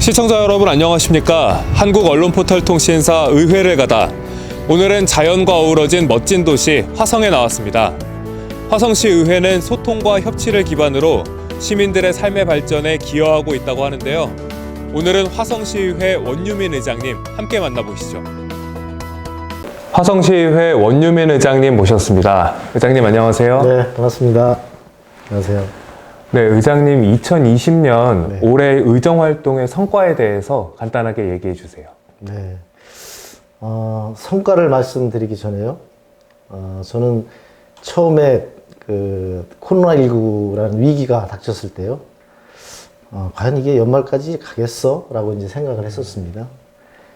시청자 여러분 안녕하십니까? 한국 언론 포털 통신사 의회를 가다. 오늘은 자연과 어우러진 멋진 도시 화성에 나왔습니다. 화성시 의회는 소통과 협치를 기반으로 시민들의 삶의 발전에 기여하고 있다고 하는데요. 오늘은 화성시의회 원유민 의장님 함께 만나보시죠. 화성시의회 원유민 의장님 모셨습니다. 의장님 안녕하세요. 네, 반갑습니다. 안녕하세요. 네, 의장님 2020년 네. 올해 의정활동의 성과에 대해서 간단하게 얘기해 주세요. 네. 성과를 말씀드리기 전에요. 저는 처음에 그 코로나19라는 위기가 닥쳤을 때요. 과연 이게 연말까지 가겠어? 라고 이제 생각을 했었습니다.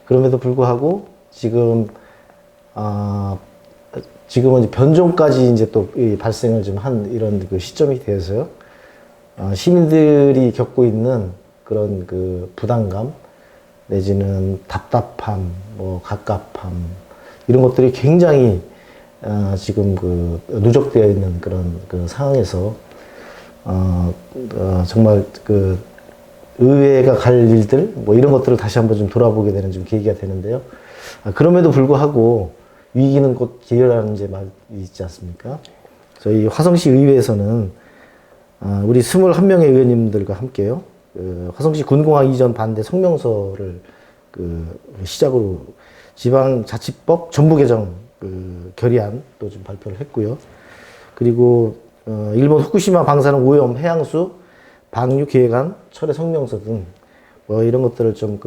그럼에도 불구하고 지금은 이제 변종까지 이제 또 발생을 좀 한 이런 그 시점이 되어서요. 시민들이 겪고 있는 그런 그 부담감, 내지는 답답함, 뭐 갑갑함, 이런 것들이 굉장히 지금 그 누적되어 있는 그런 그 상황에서 정말 그 의회가 갈 일들 뭐 이런 것들을 다시 한번 좀 돌아보게 되는 좀 계기가 되는데요. 그럼에도 불구하고 위기는 곧 기회라는 이제 말이 있지 않습니까? 저희 화성시 의회에서는 우리 21명의 의원님들과 함께요. 화성시 군공항 이전 반대 성명서를 시작으로 지방자치법 전부 개정 결의안도 좀 발표를 했고요. 그리고 일본 후쿠시마 방사능 오염 해양수 방류 계획안 철회 성명서 등 뭐 이런 것들을 좀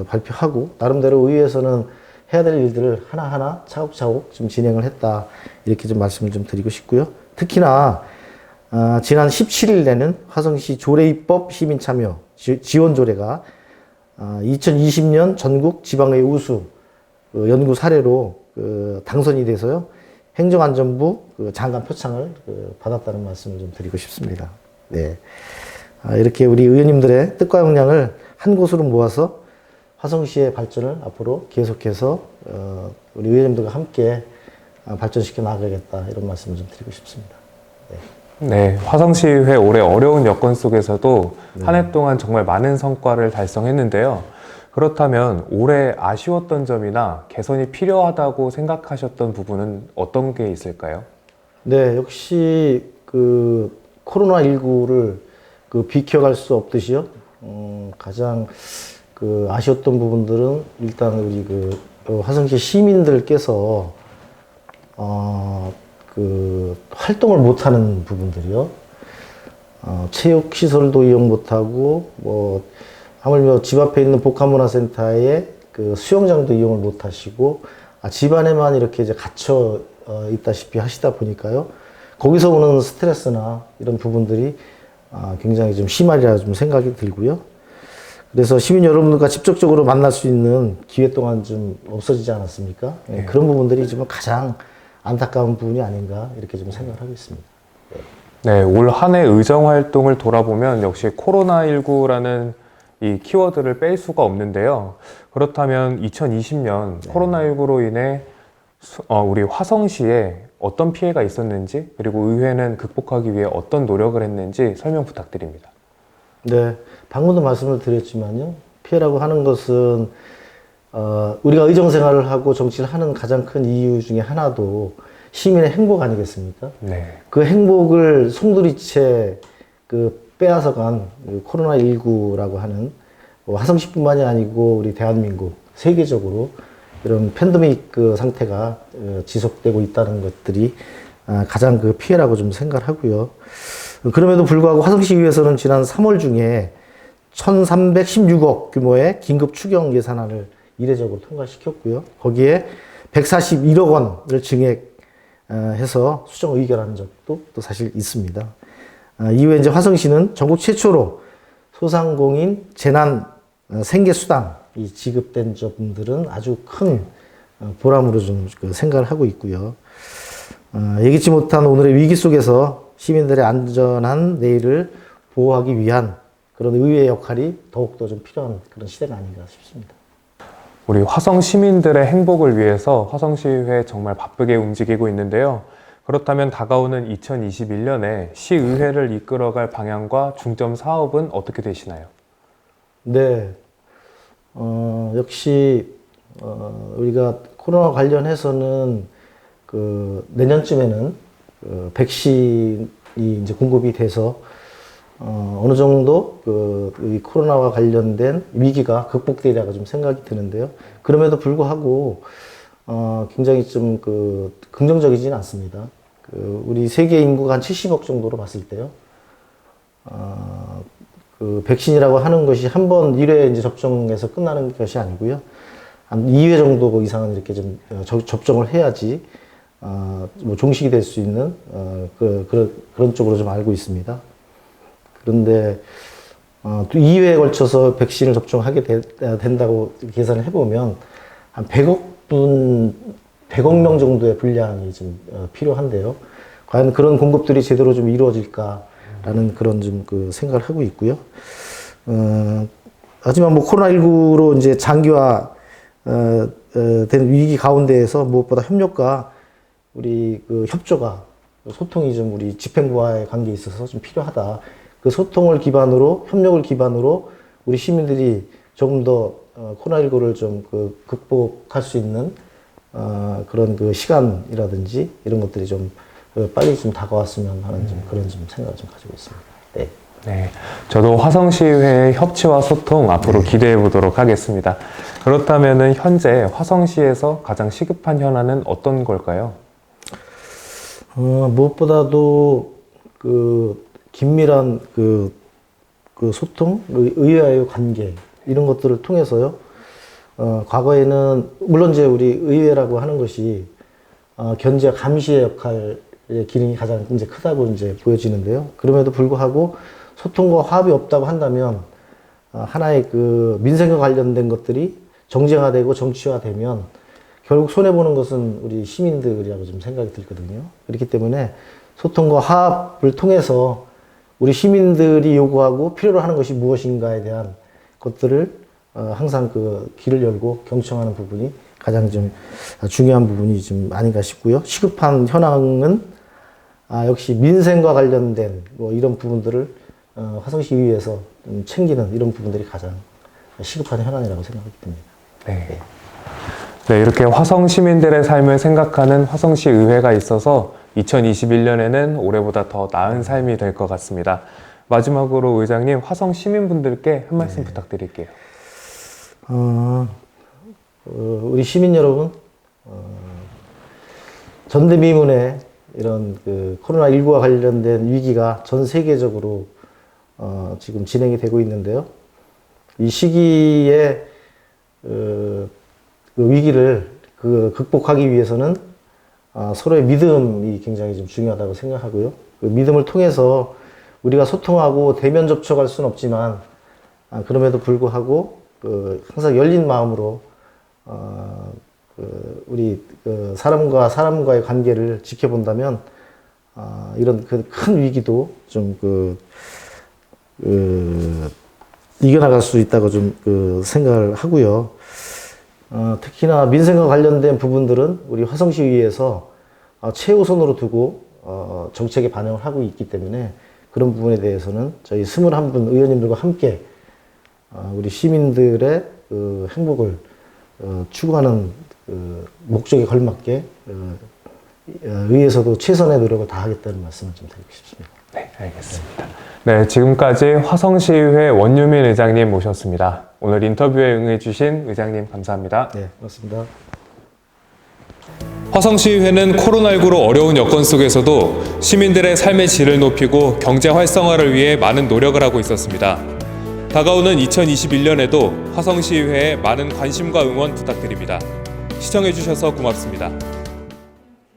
발표하고 나름대로 의회에서는 해야 될 일들을 하나하나 차곡차곡 좀 진행을 했다 이렇게 좀 말씀을 좀 드리고 싶고요. 특히나 지난 17일에는 화성시 조례입법 시민참여 지원조례가 2020년 전국 지방의회 우수 연구 사례로 당선이 돼서요. 행정안전부 장관 표창을 받았다는 말씀을 좀 드리고 싶습니다. 네. 이렇게 우리 의원님들의 뜻과 역량을 한 곳으로 모아서 화성시의 발전을 앞으로 계속해서 우리 의원님들과 함께 발전시켜 나가겠다 이런 말씀을 좀 드리고 싶습니다. 네. 네, 화성시의회 올해 어려운 여건 속에서도 한 해 동안 정말 많은 성과를 달성했는데요. 그렇다면 올해 아쉬웠던 점이나 개선이 필요하다고 생각하셨던 부분은 어떤 게 있을까요? 네, 역시 코로나19를 비켜갈 수 없듯이요. 가장 아쉬웠던 부분들은 일단 우리 화성시 시민들께서 활동을 못하는 부분들이요. 체육시설도 이용 못하고, 하물며 집 앞에 있는 복합문화센터의 수영장도 이용을 못하시고, 집안에만 이렇게 이제 갇혀 있다시피 하시다 보니까요. 거기서 오는 스트레스나 이런 부분들이 굉장히 좀 심하리라 좀 생각이 들고요. 그래서 시민 여러분들과 직접적으로 만날 수 있는 기회 동안 좀 없어지지 않았습니까? 네. 그런 부분들이 좀 가장 안타까운 부분이 아닌가 이렇게 좀 생각을 하고 있습니다. 네, 올 한 해 의정 활동을 돌아보면 역시 코로나19라는 이 키워드를 뺄 수가 없는데요. 그렇다면 2020년 코로나19로 인해 우리 화성시에 어떤 피해가 있었는지 그리고 의회는 극복하기 위해 어떤 노력을 했는지 설명 부탁드립니다. 네, 방금도 말씀을 드렸지만요. 피해라고 하는 것은 우리가 의정 생활을 하고 정치를 하는 가장 큰 이유 중에 하나도 시민의 행복 아니겠습니까? 네. 그 행복을 송두리째 빼앗아간 코로나19라고 하는 화성시뿐만이 아니고 우리 대한민국 세계적으로 이런 팬데믹 상태가 지속되고 있다는 것들이 가장 피해라고 좀 생각을 하고요. 그럼에도 불구하고 화성시의회에서는 지난 3월 중에 1,316억 규모의 긴급 추경 예산안을 이례적으로 통과시켰고요. 거기에 141억 원을 증액해서 수정 의결하는 적도 또 사실 있습니다. 이후에 이제 화성시는 전국 최초로 소상공인 재난 생계수당이 지급된 점들은 아주 큰 보람으로 좀 생각을 하고 있고요. 예기치 못한 오늘의 위기 속에서 시민들의 안전한 내일을 보호하기 위한 그런 의회의 역할이 더욱더 좀 필요한 그런 시대가 아닌가 싶습니다. 우리 화성 시민들의 행복을 위해서 화성시의회 정말 바쁘게 움직이고 있는데요. 그렇다면 다가오는 2021년에 시의회를 이끌어갈 방향과 중점 사업은 어떻게 되시나요? 네, 역시 우리가 코로나 관련해서는 그 내년쯤에는 백신이 이제 공급이 돼서 어느 정도 이 코로나와 관련된 위기가 극복되리라고 좀 생각이 드는데요. 그럼에도 불구하고 굉장히 좀 긍정적이지는 않습니다. 우리 세계 인구가 한 70억 정도로 봤을 때요. 백신이라고 하는 것이 한 번 1회 이제 접종해서 끝나는 것이 아니고요. 한 2회 정도 이상은 이렇게 좀 접종을 해야지 뭐 종식이 될 수 있는 그런 쪽으로 좀 알고 있습니다. 그런데 또 2회에 걸쳐서 백신을 접종하게 된다고 계산을 해보면 한 100억 명 정도의 분량이 좀 필요한데요. 과연 그런 공급들이 제대로 좀 이루어질까라는 그런 좀 생각을 하고 있고요. 하지만 뭐 코로나19로 이제 장기화 된 위기 가운데에서 무엇보다 협력과 우리 협조가 소통이 좀 우리 집행부와의 관계에 있어서 좀 필요하다. 그 소통을 기반으로 협력을 기반으로 우리 시민들이 조금 더 코로나19를 좀 극복할 수 있는 그런 시간이라든지 이런 것들이 좀 빨리 좀 다가왔으면 하는 좀 그런 좀 생각을 좀 가지고 있습니다. 네. 네, 저도 화성시의회의 협치와 소통 앞으로 기대해 보도록 하겠습니다. 그렇다면은 현재 화성시에서 가장 시급한 현안은 어떤 걸까요? 무엇보다도 긴밀한 소통, 의회와의 관계 이런 것들을 통해서요. 과거에는 물론 이제 우리 의회라고 하는 것이 견제와 감시의 역할의 기능이 가장 이제 크다고 이제 보여지는데요. 그럼에도 불구하고 소통과 화합이 없다고 한다면 하나의 민생과 관련된 것들이 정쟁화되고 정치화되면 결국 손해보는 것은 우리 시민들이라고 좀 생각이 들거든요. 그렇기 때문에 소통과 화합을 통해서 우리 시민들이 요구하고 필요로 하는 것이 무엇인가에 대한 것들을 항상 길을 열고 경청하는 부분이 가장 좀 중요한 부분이 좀 아닌가 싶고요. 시급한 현황은 역시 민생과 관련된 뭐 이런 부분들을 화성시의회에서 좀 챙기는 이런 부분들이 가장 시급한 현안이라고 생각이 듭니다. 네. 네, 이렇게 화성 시민들의 삶을 생각하는 화성시 의회가 있어서 2021년에는 올해보다 더 나은 삶이 될 것 같습니다. 마지막으로 의장님, 화성 시민분들께 한 말씀 부탁드릴게요. 우리 시민 여러분, 전대미문의 이런 코로나19와 관련된 위기가 전 세계적으로 지금 진행이 되고 있는데요. 이 시기에 위기를 극복하기 위해서는 서로의 믿음이 굉장히 좀 중요하다고 생각하고요. 그 믿음을 통해서 우리가 소통하고 대면 접촉할 수는 없지만 그럼에도 불구하고 항상 열린 마음으로 우리 사람과 사람과의 관계를 지켜본다면 이런 큰 위기도 좀 이겨나갈 수 있다고 좀 생각을 하고요. 특히나 민생과 관련된 부분들은 우리 화성시의회에서 최우선으로 두고 정책에 반영을 하고 있기 때문에 그런 부분에 대해서는 저희 21분 의원님들과 함께 우리 시민들의 행복을 추구하는 목적에 걸맞게 의회에서도 최선의 노력을 다하겠다는 말씀을 좀 드리고 싶습니다. 네, 알겠습니다. 네, 지금까지 화성시의회 원유민 의장님 모셨습니다. 오늘 인터뷰에 응해주신 의장님 감사합니다. 네, 고맙습니다. 화성시의회는 코로나19로 어려운 여건 속에서도 시민들의 삶의 질을 높이고 경제 활성화를 위해 많은 노력을 하고 있었습니다. 다가오는 2021년에도 화성시의회에 많은 관심과 응원 부탁드립니다. 시청해주셔서 고맙습니다.